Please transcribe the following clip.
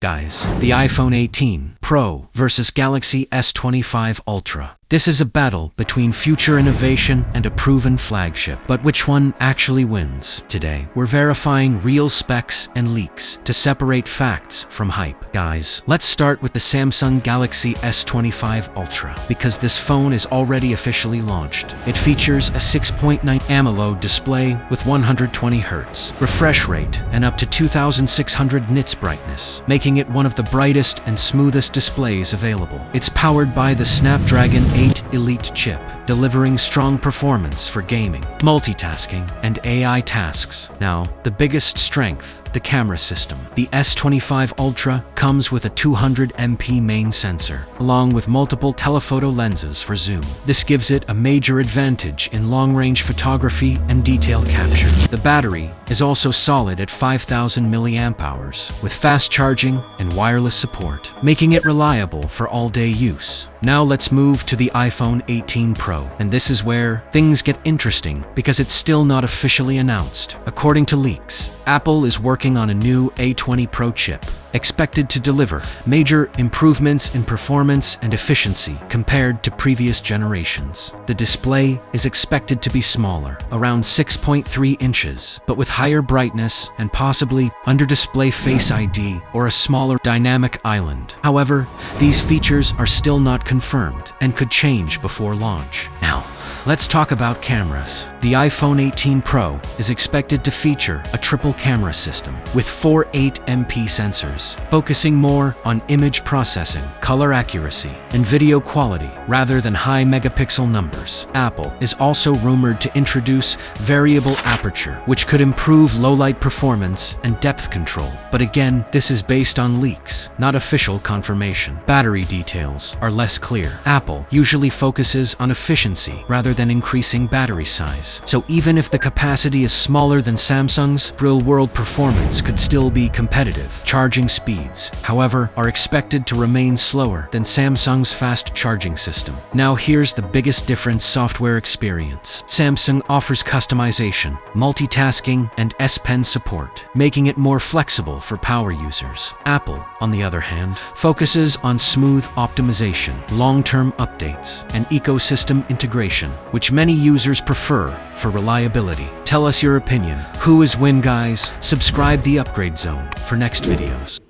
Guys, the iPhone 18 Pro versus Galaxy S25 Ultra. This is a battle between future innovation and a proven flagship. But which one actually wins? Today, we're verifying real specs and leaks to separate facts from hype. Guys, let's start with the Samsung Galaxy S25 Ultra, because this phone is already officially launched. It features a 6.9 AMOLED display with 120Hz refresh rate and up to 2600 nits brightness, making it one of the brightest and smoothest displays available. It's powered by the Snapdragon 8 Elite chip, delivering strong performance for gaming, multitasking, and AI tasks. Now, the biggest strength, the camera system. The S25 Ultra comes with a 200MP main sensor, along with multiple telephoto lenses for zoom. This gives it a major advantage in long-range photography and detail capture. The battery is also solid at 5000 mAh, with fast charging and wireless support, making it reliable for all-day use. Now let's move to the iPhone 18 Pro, and this is where things get interesting because it's still not officially announced. According to leaks, Apple is working on a new A20 Pro chip, expected to deliver major improvements in performance and efficiency compared to previous generations. The display is expected to be smaller, around 6.3 inches, but with higher brightness and possibly under-display Face ID or a smaller dynamic island. However, these features are still not confirmed and could change before launch. Now, let's talk about cameras. The iPhone 18 Pro is expected to feature a triple camera system with 4 8MP sensors, focusing more on image processing, color accuracy, and video quality rather than high megapixel numbers. Apple is also rumored to introduce variable aperture, which could improve low-light performance and depth control. But again, this is based on leaks, not official confirmation. Battery details are less clear. Apple usually focuses on efficiency rather than increasing battery size. So even if the capacity is smaller than Samsung's, real-world performance could still be competitive. Charging speeds, however, are expected to remain slower than Samsung's fast charging system. Now here's the biggest difference: software experience. Samsung offers customization, multitasking, and S Pen support, making it more flexible for power users. Apple, on the other hand, focuses on smooth optimization, long-term updates, and ecosystem integration, which many users prefer for reliability. Tell us your opinion. Who is win, guys? Subscribe the Upgrade Zone for next videos.